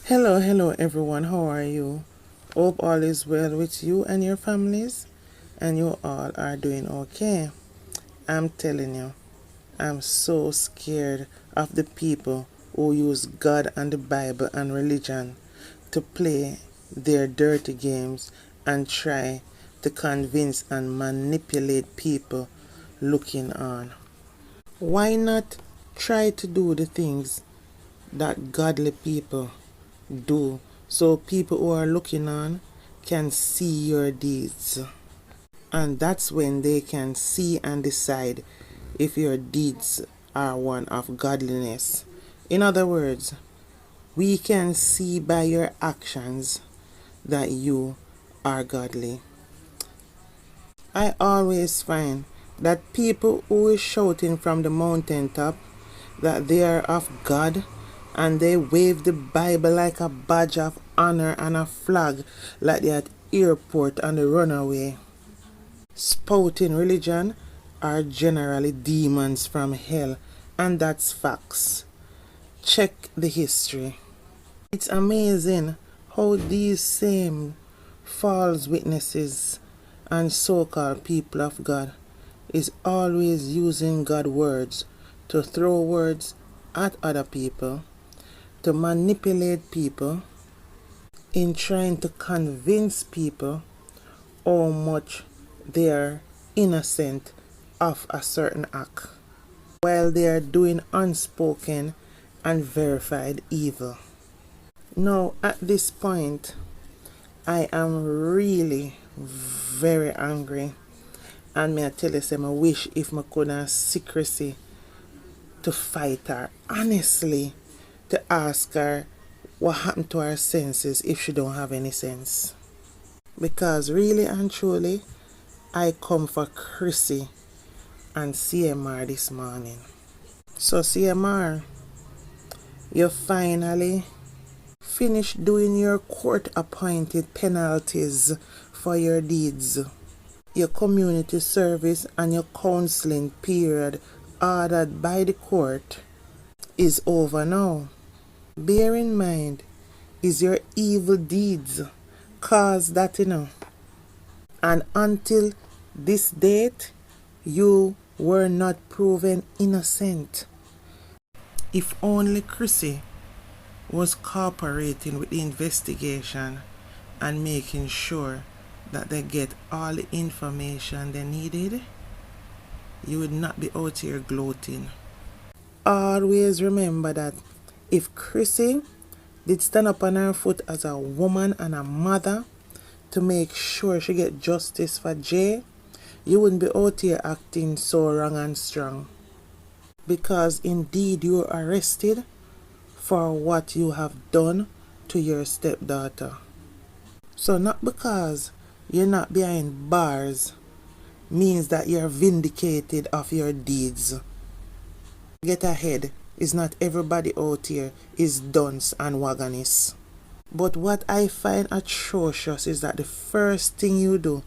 Hello everyone, how are you? Hope all is well with you and your families, and you all are doing okay. I'm telling you, I'm so scared of the people who use God and the Bible and religion to play their dirty games and try to convince and manipulate people looking on. Why not try to do the things that godly people do so people who are looking on can see your deeds? And that's when they can see and decide if your deeds are one of godliness. In other words, we can see by your actions that you are godly. I always find that people who is shouting from the mountaintop that they are of God and they wave the Bible like a badge of honor and a flag like they're at airport on the runaway, spouting religion, are generally demons from hell, and that's facts. Check the history. It's amazing how these same false witnesses and so-called people of God is always using God's words to throw words at other people, to manipulate people, in trying to convince people how much they are innocent of a certain act, while they are doing unspoken and verified evil. Now, at this point, I am really very angry, and may I tell you, I wish if I could have secrecy to fight her, honestly, to ask her what happened to her senses if she don't have any sense. Because really and truly, I come for Chrissy and CMR this morning. So CMR, you finally finished doing your court-appointed penalties for your deeds. Your community service and your counseling period ordered by the court is over now. Bear in mind, is your evil deeds cause that, and until this date, you were not proven innocent. If only Chrissy was cooperating with the investigation and making sure that they get all the information they needed, you would not be out here gloating. Always remember that if Chrissy did stand up on her foot as a woman and a mother to make sure she get justice for Jay, you wouldn't be out here acting so wrong and strong. Because indeed you were arrested for what you have done to your stepdaughter. So not because you're not behind bars means that you're vindicated of your deeds. Get ahead. Is not everybody out here is dunce and wagonists. But what I find atrocious is that the first thing you do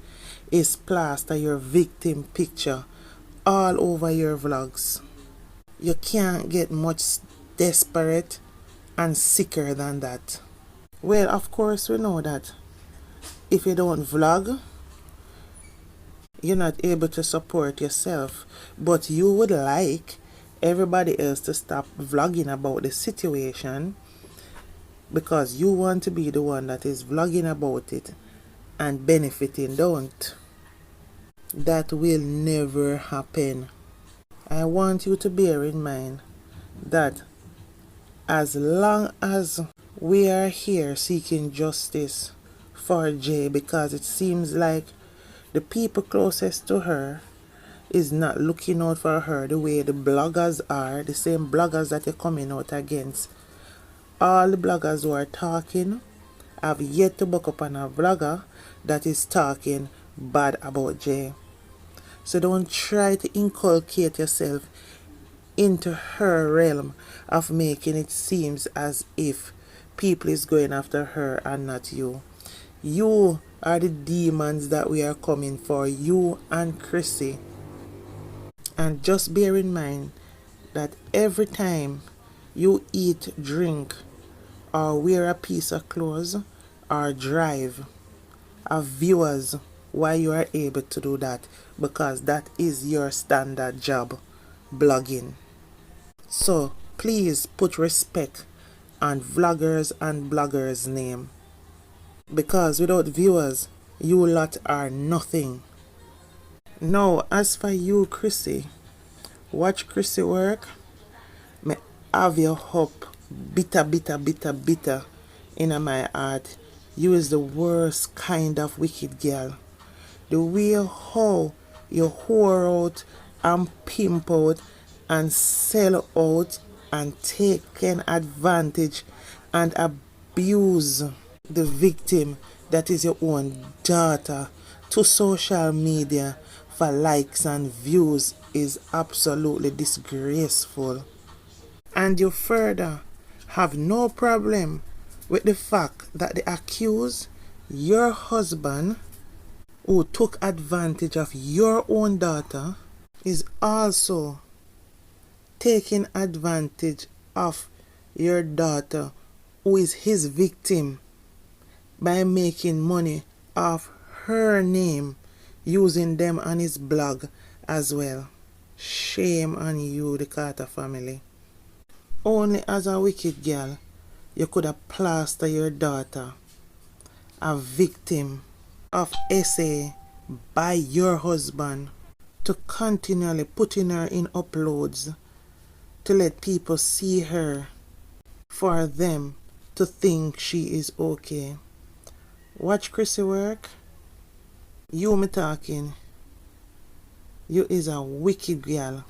is plaster your victim picture all over your vlogs. You can't get much desperate and sicker than that. Well, of course we know that if you don't vlog, you're not able to support yourself, but you would like everybody else to stop vlogging about the situation because you want to be the one that is vlogging about it and benefiting. Don't. That will never happen. I want you to bear in mind that as long as we are here seeking justice for Jay, because it seems like the people closest to her is not looking out for her the way the bloggers are, the same bloggers that you're coming out against. All the bloggers who are talking have yet to buck up on a vlogger that is talking bad about Jay. So don't try to inculcate yourself into her realm of making it seem as if people is going after her and not you. You are the demons that we are coming for, you and Chrissy. And just bear in mind that every time you eat, drink, or wear a piece of clothes or drive. Of viewers, why you are able to do that, because that is your standard job, blogging. So please put respect on vloggers and bloggers name, because without viewers you lot are nothing. Now as for you Chrissy, watch Chrissy work, me have your hope bitter in my heart. You is the worst kind of wicked girl. The way how you whore out and pimp out and sell out and taken advantage and abuse the victim, that is your own daughter, to social media for likes and views is absolutely disgraceful. And you further have no problem with the fact that the accused, your husband, who took advantage of your own daughter, is also taking advantage of your daughter, who is his victim, by making money off her name, using them on his blog as well. Shame on you, the Carter family. Only as a wicked girl you could have plastered your daughter, a victim of essay by your husband, to continually putting her in uploads to let people see her, for them to think she is okay. Watch Chrissy work. You me talking. You is a wicked girl.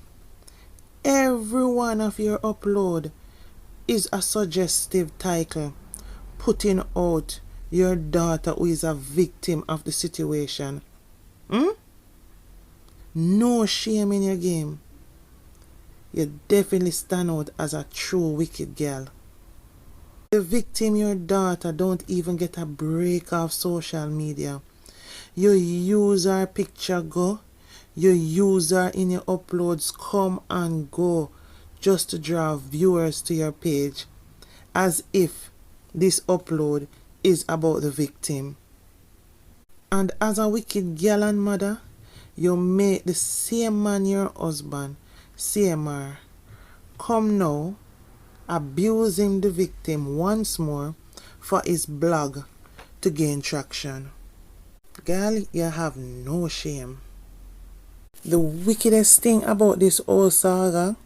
Every one of your upload is a suggestive title putting out your daughter who is a victim of the situation. No shame in your game. You definitely stand out as a true wicked girl. The victim, your daughter, don't even get a break off social media. You use her picture go. You use her in your uploads come and go just to draw viewers to your page, as if this upload is about the victim. And as a wicked girl and mother, you make the same man your husband, CMR, come now abusing the victim once more for his blog to gain traction. Girl, you have no shame. The wickedest thing about this whole saga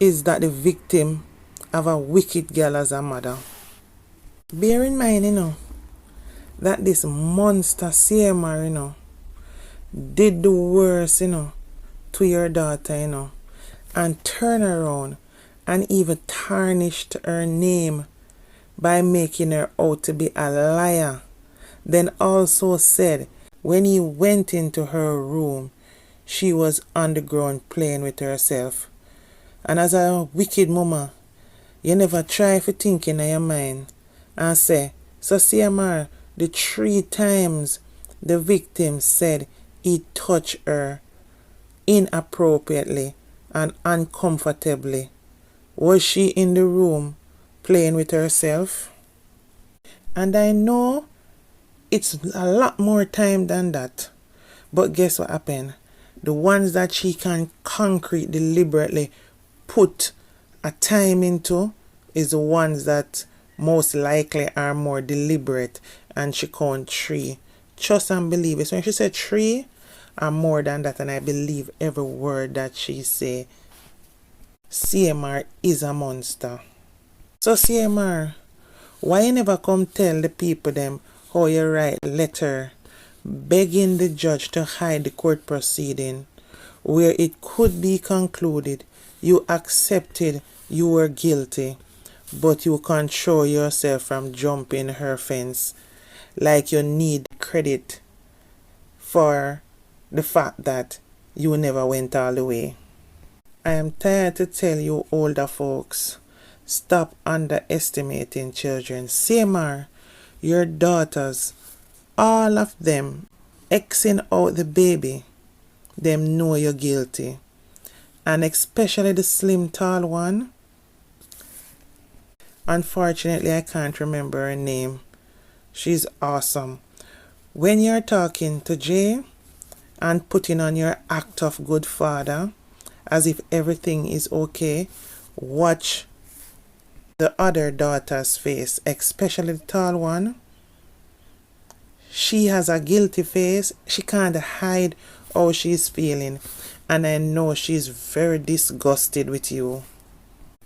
is that the victim have a wicked girl as a mother. Bear in mind, that this monster CMR, did the worst, to your daughter, and turn around and even tarnished her name by making her out to be a liar. Then also said when he went into her room, she was on the ground playing with herself. And as a wicked mama, you never try for thinking in your mind and say, so CMR, the 3 times the victim said he touched her inappropriately and uncomfortably, was she in the room playing with herself? And I know it's a lot more time than that. But guess what happened? The ones that she can concrete deliberately put a time into is the ones that most likely are more deliberate, and she count 3. Trust and believe it. So when she said 3 or more than that, and I believe every word that she say, CMR is a monster. So CMR, why you never come tell the people them how you write letter begging the judge to hide the court proceeding, where it could be concluded you accepted you were guilty, but you control yourself from jumping her fence, like you need credit for the fact that you never went all the way. I am tired to tell you older folks, stop underestimating children. CMR, your daughters, all of them, Xing out the baby, them know you're guilty. And especially the slim tall one, Unfortunately, I can't remember her name. She's awesome. When you're talking to Jay and putting on your act of good father, as if everything is okay, watch the other daughter's face, especially the tall one. She has a guilty face. She can't hide how she's feeling. And I know she's very disgusted with you.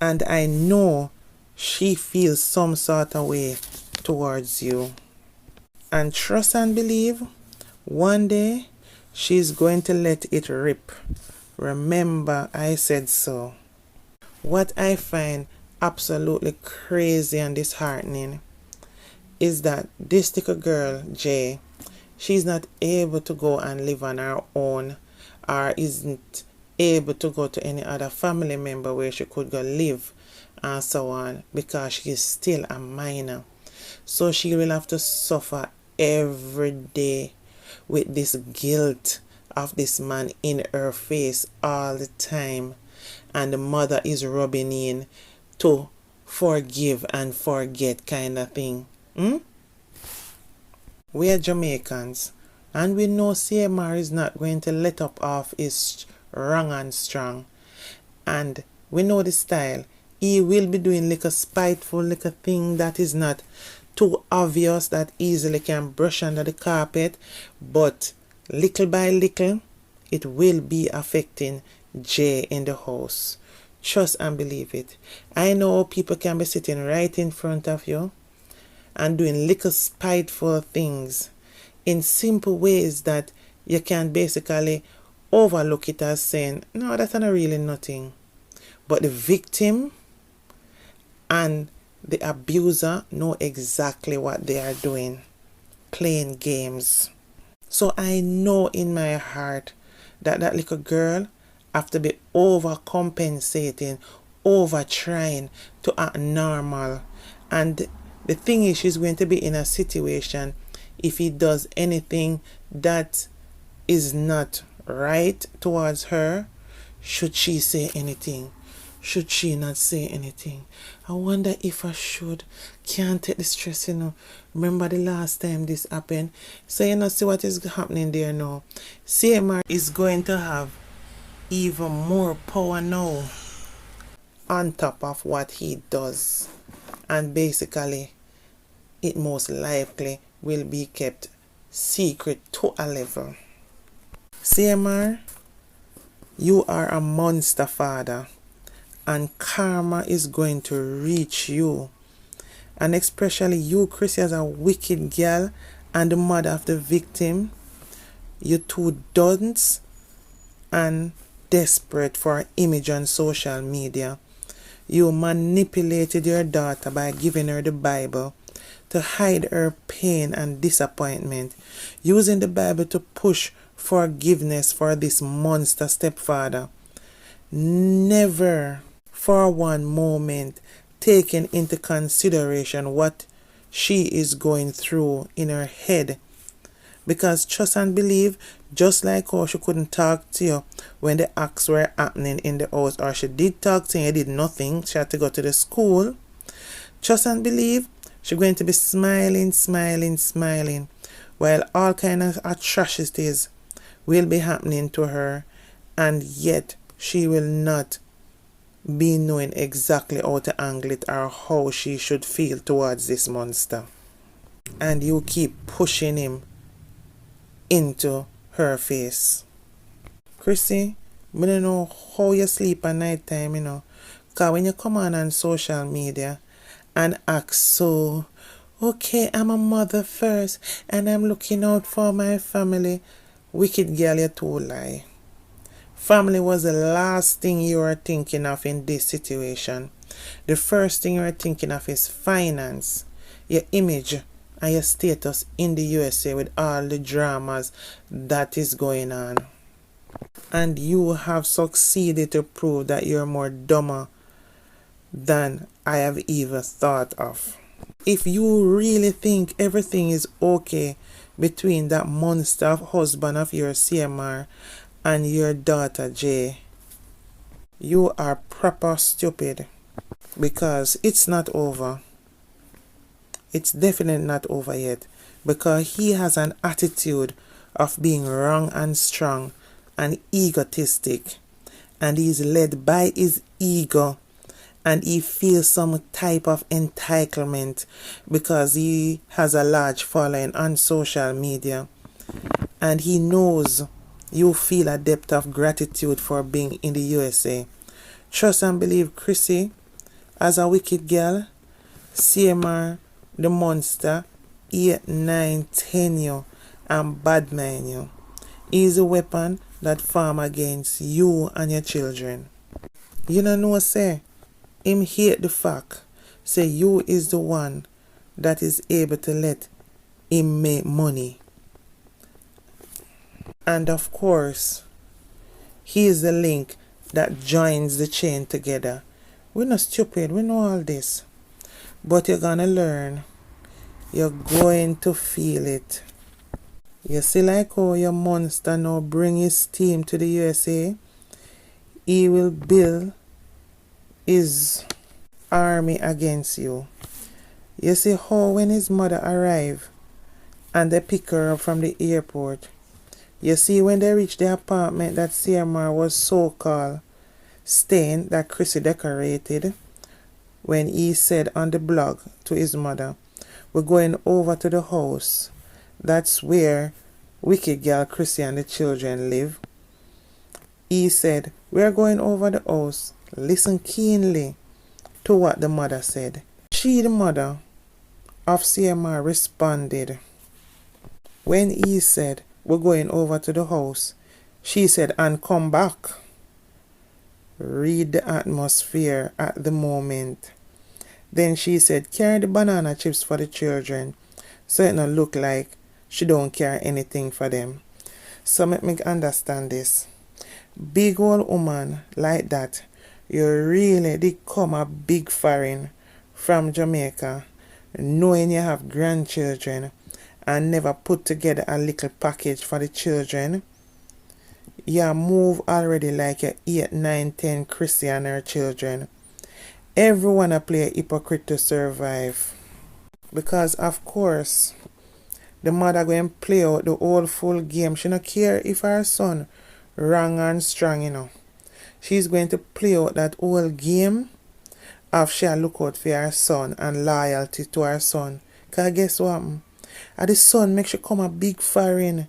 And I know she feels some sort of way towards you. And trust and believe, one day she's going to let it rip. Remember, I said so. What I find absolutely crazy and disheartening is that this little girl, Jay, she's not able to go and live on her own, or isn't able to go to any other family member where she could go live and so on, because she is still a minor. So she will have to suffer every day with this guilt of this man in her face all the time, and the mother is rubbing in to forgive and forget kind of thing. We are Jamaicans, and we know CMR is not going to let up off his wrong and strong, and we know the style. He will be doing like a spiteful little thing that is not too obvious, that easily can brush under the carpet, but little by little it will be affecting Jay in the house. Trust and believe it. I know people can be sitting right in front of you and doing little spiteful things in simple ways that you can basically overlook it as saying, no, that's not really nothing. But the victim and the abuser know exactly what they are doing, playing games. So I know in my heart that that little girl have to be overcompensating, over trying to act normal. And the thing is, she's going to be in a situation, if he does anything that is not right towards her, should she say anything? Should she not say anything? I wonder if I should. Can't take the stress, Remember the last time this happened? So see what is happening there now. CMR is going to have even more power now on top of what he does. And basically, it most likely will be kept secret to a level. CMR, you are a monster father, and karma is going to reach you. And especially you, Chrissy, as a wicked girl and the mother of the victim, you two dunce and desperate for an image on social media. You manipulated your daughter by giving her the Bible to hide her pain and disappointment, using the Bible to push forgiveness for this monster stepfather. Never for one moment taking into consideration what she is going through in her head. Because trust and believe, just like how she couldn't talk to you when the acts were happening in the house, or she did talk to you, did nothing, she had to go to the school. Trust and believe, she's going to be smiling, while all kind of atrocities will be happening to her, and yet she will not be knowing exactly how to angle it or how she should feel towards this monster. And you keep pushing him into her face. Chrissy, I don't know how you sleep at night time, because when you come on social media and act so, okay, I'm a mother first and I'm looking out for my family, wicked girl, you too lie. Family was the last thing you were thinking of in this situation. The first thing you were thinking of is finance, your image, and your status in the USA with all the dramas that is going on. And you have succeeded to prove that you're more dumber than I have even thought of. If you really think everything is okay between that monster husband of your CMR and your daughter Jay, you are proper stupid. because it's not over. It's definitely not over yet, because he has an attitude of being wrong and strong and egotistic, and he's led by his ego, and he feels some type of entitlement because he has a large following on social media, and he knows you feel a depth of gratitude for being in the USA. Trust and believe Chrissy, as a wicked girl, CMR, the monster, 8, 9, 10 you, and bad mind you. Is a weapon that farm against you and your children. You know say, him hate the fact, say you is the one that is able to let him make money. And of course, he is the link that joins the chain together. We're not stupid, we know all this. But you're gonna learn. You're going to feel it. You see like how your monster now bring his team to the USA? He will build his army against you. You see how when his mother arrive and they pick her up from the airport, you see when they reach the apartment that CMR was so-called staying, that Chrissy decorated, when he said on the blog to his mother, we're going over to the house. That's where wicked girl Chrissy and the children live. He said, we're going over the house. Listen keenly to what the mother said. She, the mother of CMR, responded. When he said, we're going over to the house, she said, and come back. Read the atmosphere at the moment. Then she said, carry the banana chips for the children, so it not look like she don't care anything for them. So make me understand this. Big old woman like that, you really did come a big foreign from Jamaica, knowing you have grandchildren, and never put together a little package for the children. You move already like your 8, 9, 10 Chrissy and her children. Everyone a play a hypocrite to survive. Because of course, the mother going to play out the whole full game. She don't care if her son wrong and strong, you know. She's going to play out that whole game of she look out for her son and loyalty to her son. Because guess what? The son makes you come a big foreign.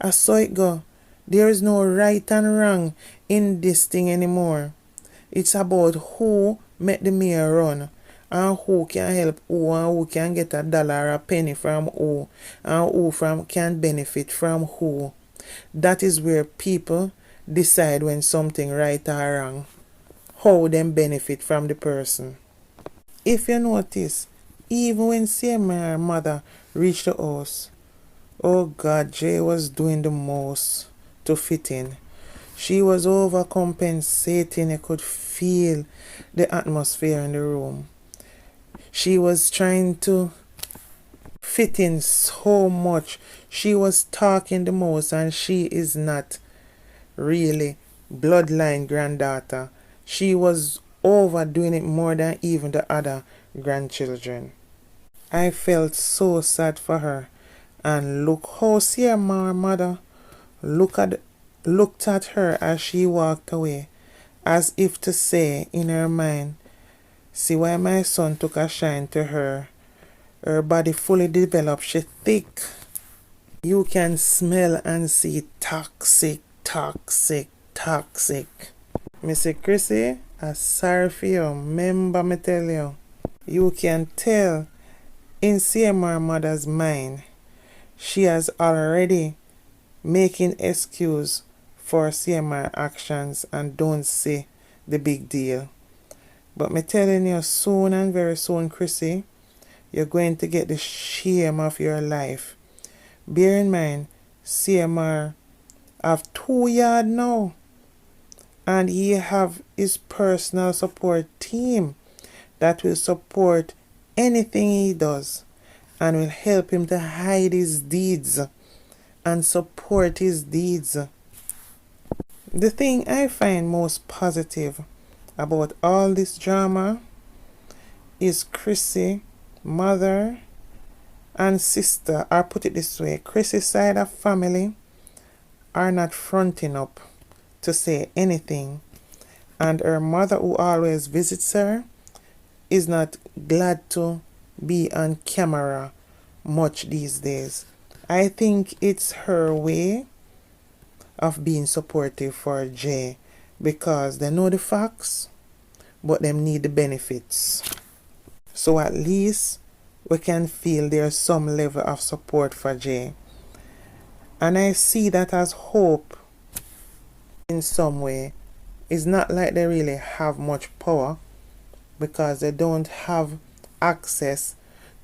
I saw it go. There is no right and wrong in this thing anymore. It's about who make the mayor run, and who can help who, and who can get a dollar or a penny from who, and who can benefit from who. That is where people decide when something right or wrong, how them benefit from the person. If you notice, even when CMR mother reached the house, oh God, Jay was doing the most to fit in. She was overcompensating. You could feel the atmosphere in the room. She was trying to fit in so much. She was talking the most, and she is not really bloodline granddaughter. She was overdoing it more than even the other grandchildren. I felt so sad for her. And look how CMR mother looked at her as she walked away, as if to say in her mind, see why my son took a shine to her. Her body fully developed, she thick. You can smell and see toxic. Mr. Chrissy, I'm sorry for you. Remember me tell you. You can tell in CMR mother's mind, she has already making excuse for CMR actions and don't see the big deal. But me telling you, soon and very soon, Chrissy, you're going to get the shame of your life. Bear in mind, CMR have 2 yards now, and he have his personal support team that will support anything he does and will help him to hide his deeds and support his deeds. The thing I find most positive about all this drama is Chrissy mother and sister, or put it this way, Chrissy's side of family are not fronting up to say anything, and her mother, who always visits her, is not glad to be on camera much these days. I think it's her way of being supportive for Jay, because they know the facts but them need the benefits. So at least we can feel there's some level of support for Jay. And I see that as hope in some way. It's not like they really have much power, because they don't have access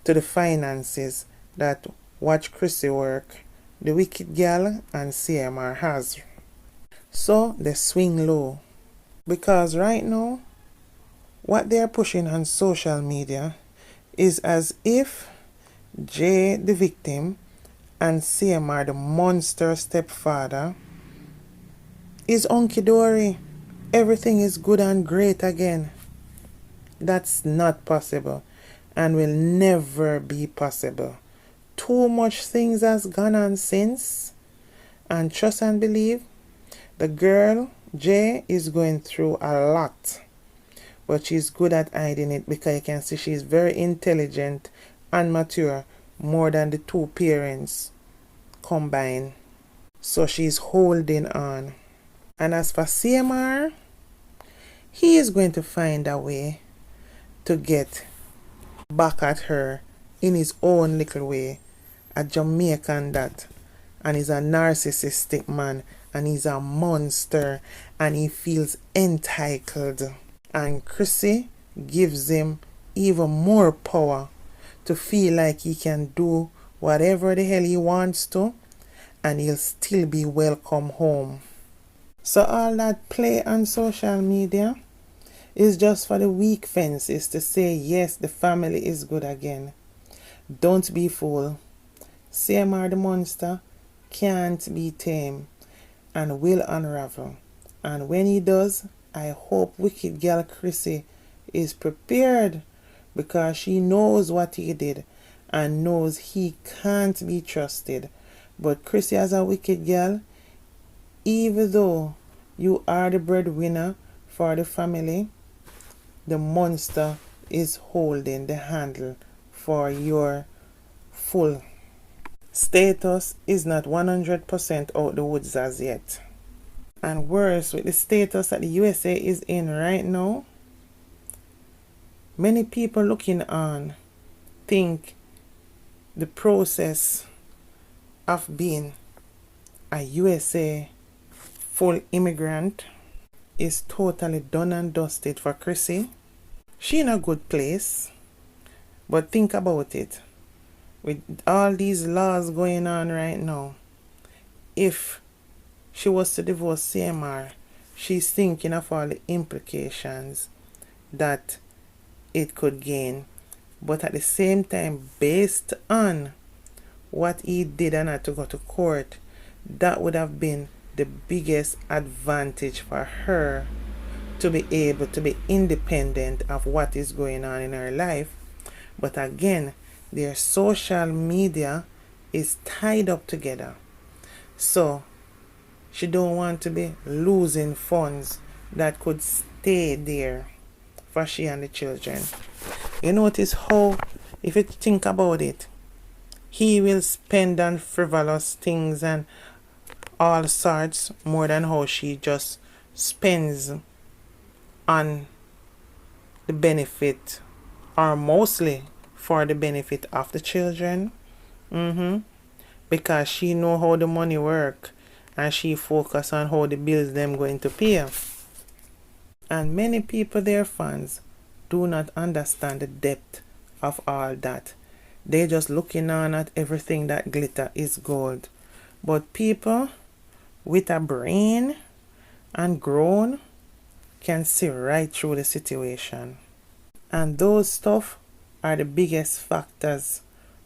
to the finances that Watchcrissywork, the Wicked Girl, and CMR has. So they swing low, because right now what they are pushing on social media is as if Jay, the victim, and CMR, the monster stepfather, is hunky-dory. Everything is good and great again. That's not possible and will never be possible. Too much things has gone on since, and trust and believe, the girl, Jay, is going through a lot. But she's good at hiding it, because you can see she's very intelligent and mature, more than the two parents combined. So she's holding on. And as for CMR, he is going to find a way to get back at her in his own little way. A Jamaican that. And he's a narcissistic man. And he's a monster. And he feels entitled. And Chrissy gives him even more power to feel like he can do whatever the hell he wants to, and he'll still be welcome home. So all that play on social media is just for the weak fences to say, yes, the family is good again. Don't be fooled. CMR the monster can't be tamed and will unravel. And when he does, I hope Wicked Girl Chrissy is prepared, because she knows what he did and knows he can't be trusted. But Chrissy, as a wicked girl, even though you are the breadwinner for the family, the monster is holding the handle for your full status is not 100% out the woods as yet. And worse, with the status that the USA is in right now, many people looking on think the process of being a USA full immigrant is totally done and dusted for Chrissy. She in a good place, but think about it. With all these laws going on right now, if she was to divorce CMR, she's thinking of all the implications that it could gain. But at the same time, based on what he did and had to go to court, that would have been the biggest advantage for her to be able to be independent of what is going on in her life. But again, their social media is tied up together. So she don't want to be losing funds that could stay there for she and the children. You notice how, if you think about it, he will spend on frivolous things and all sorts more than how she just spends on the benefit, or mostly for the benefit of the children. Because she know how the money work, and she focus on how the bills them going to pay. And many people, their fans, do not understand the depth of all that. They just looking on at everything that glitter is gold. But people with a brain and grown can see right through the situation. And those stuff are the biggest factors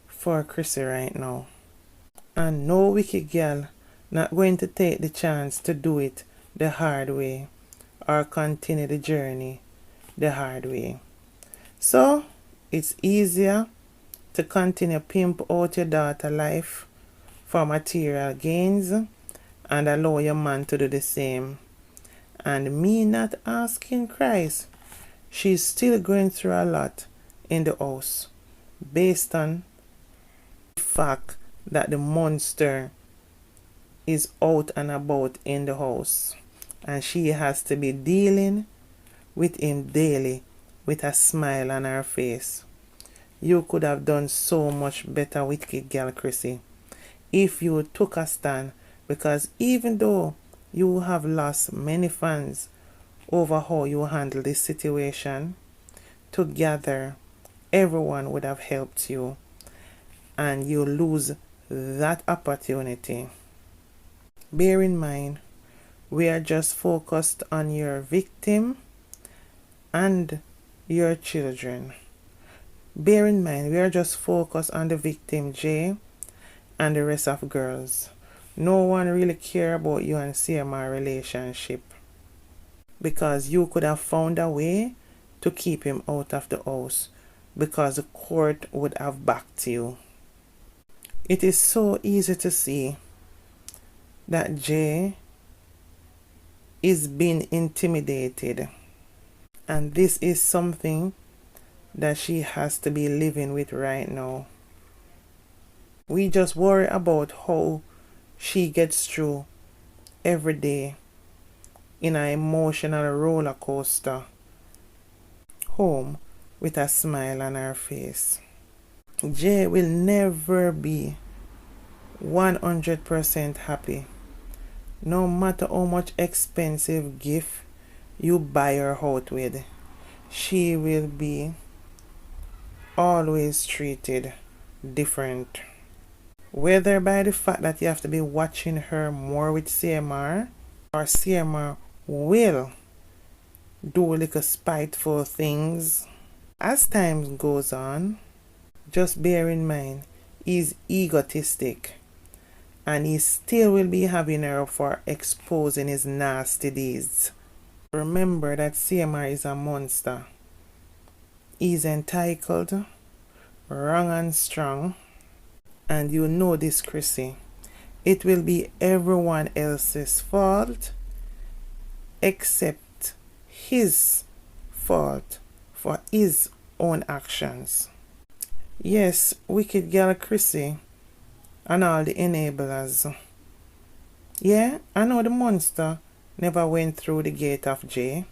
for Chrissy right now. And no wicked girl not going to take the chance to do it the hard way, or continue the journey the hard way. So It's easier to continue pimp out your daughter life for material gains and allow your man to do the same. And me not asking Christ, she's still going through a lot in the house based on the fact that the monster is out and about in the house, and she has to be dealing with him daily with a smile on her face. You could have done so much better, wicked girl Chrissy, if you took a stand, because even though you have lost many fans over how you handle this situation, together everyone would have helped you, and you lose that opportunity. Bear in mind, we are just focused on your victim and your children. Bear in mind, we are just focused on the victim, Jay, and the rest of girls. No one really care about you and CMR relationship, because you could have found a way to keep him out of the house, because the court would have backed you. It is so easy to see that Jay is being intimidated, and this is something that she has to be living with right now. We just worry about how she gets through every day in an emotional roller coaster home with a smile on her face. Jay will never be 100% happy, no matter how much expensive gift you buy her out with. She will be always treated different, whether by the fact that you have to be watching her more with CMR, or CMR will do little spiteful things. As time goes on, just bear in mind, he's egotistic, and he still will be having her for exposing his nasty deeds. Remember that CMR is a monster. He's entitled, wrong and strong, and you know this, Chrissy. It will be everyone else's fault except his fault for his own actions. Yes, wicked girl Chrissy and all the enablers. Yeah, I know the monster never went through the gate of J,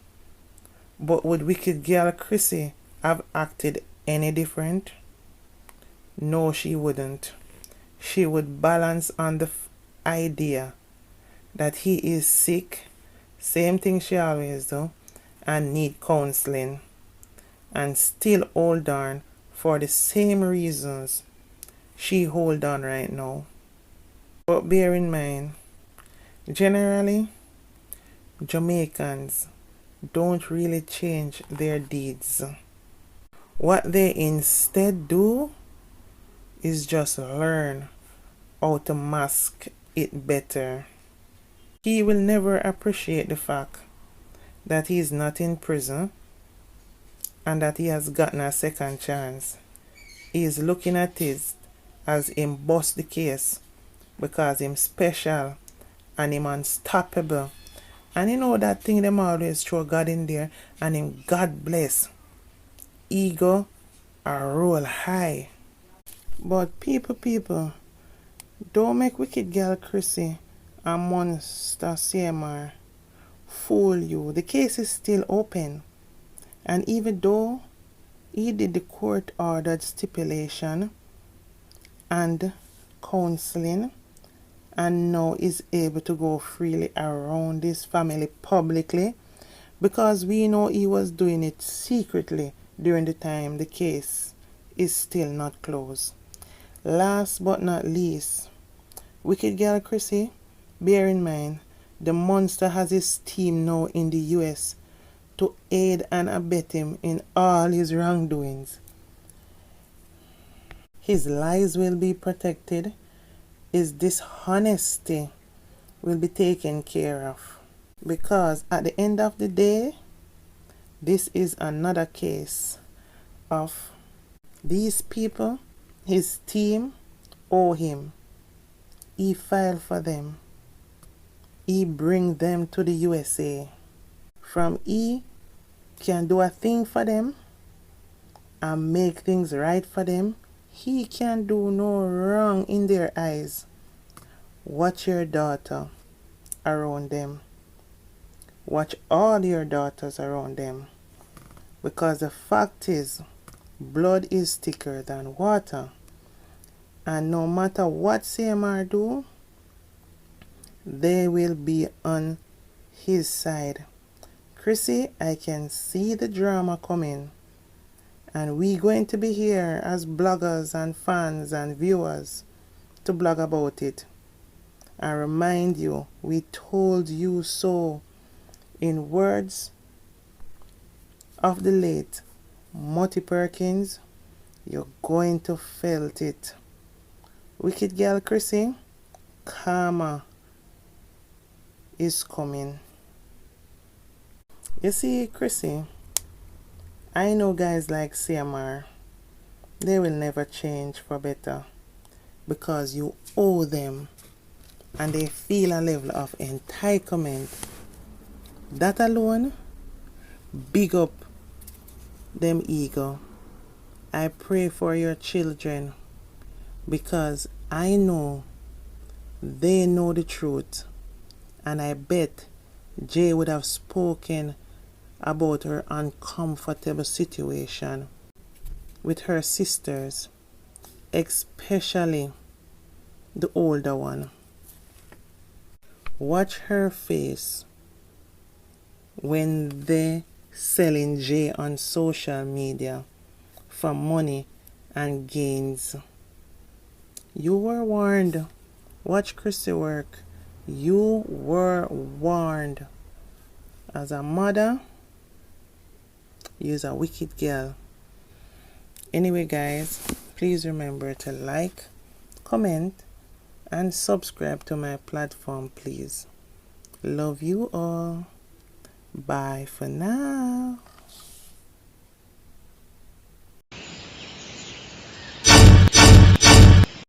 but would wicked girl Chrissy have acted any different? No, she wouldn't. She would balance on the idea that he is sick, same thing she always do, and need counseling, and still hold on for the same reasons she hold on right now. But bear in mind, generally, Jamaicans don't really change their deeds. What they instead do is just learn how to mask it better. He will never appreciate the fact that he is not in prison and that he has gotten a second chance. He is looking at it as him bust the case because him special and him unstoppable. And you know that thing them always throw God in there and him God bless. Ego are roll high. But people, don't make wicked girl Chrissy and monster CMR fool you. The case is still open. And even though he did the court ordered stipulation and counseling, and now is able to go freely around this family publicly, because we know he was doing it secretly during the time the case is still not closed. Last but not least, wicked girl Chrissy, bear in mind, the monster has his team now in the US to aid and abet him in all his wrongdoings. His lies will be protected. His dishonesty will be taken care of. Because at the end of the day, this is another case of These people, his team, owe him. He filed for them. He bring them to the USA. From he can do a thing for them and make things right for them. He can do no wrong in their eyes. Watch your daughter around them. Watch all your daughters around them. Because the fact is, blood is thicker than water. And no matter what CMR do, they will be on his side. Chrissy, I can see the drama coming. And we going to be here as bloggers and fans and viewers to blog about it. And remind you, we told you so in words of the late Mutty Perkins. You're going to felt it. Wicked girl Chrissy, karma is coming. You see, Chrissy, I know guys like CMR, they will never change for better because you owe them and they feel a level of entitlement. That alone, big up them ego. I pray for your children because I know they know the truth, and I bet Jay would have spoken about her uncomfortable situation with her sisters, especially the older one. Watch her face when they selling Jay on social media for money and gains. You were warned. Watchcrissywork. You were warned. As a mother, you're a wicked girl. Anyway, guys, please remember to like, comment, and subscribe to my platform, please. Love you all. Bye for now.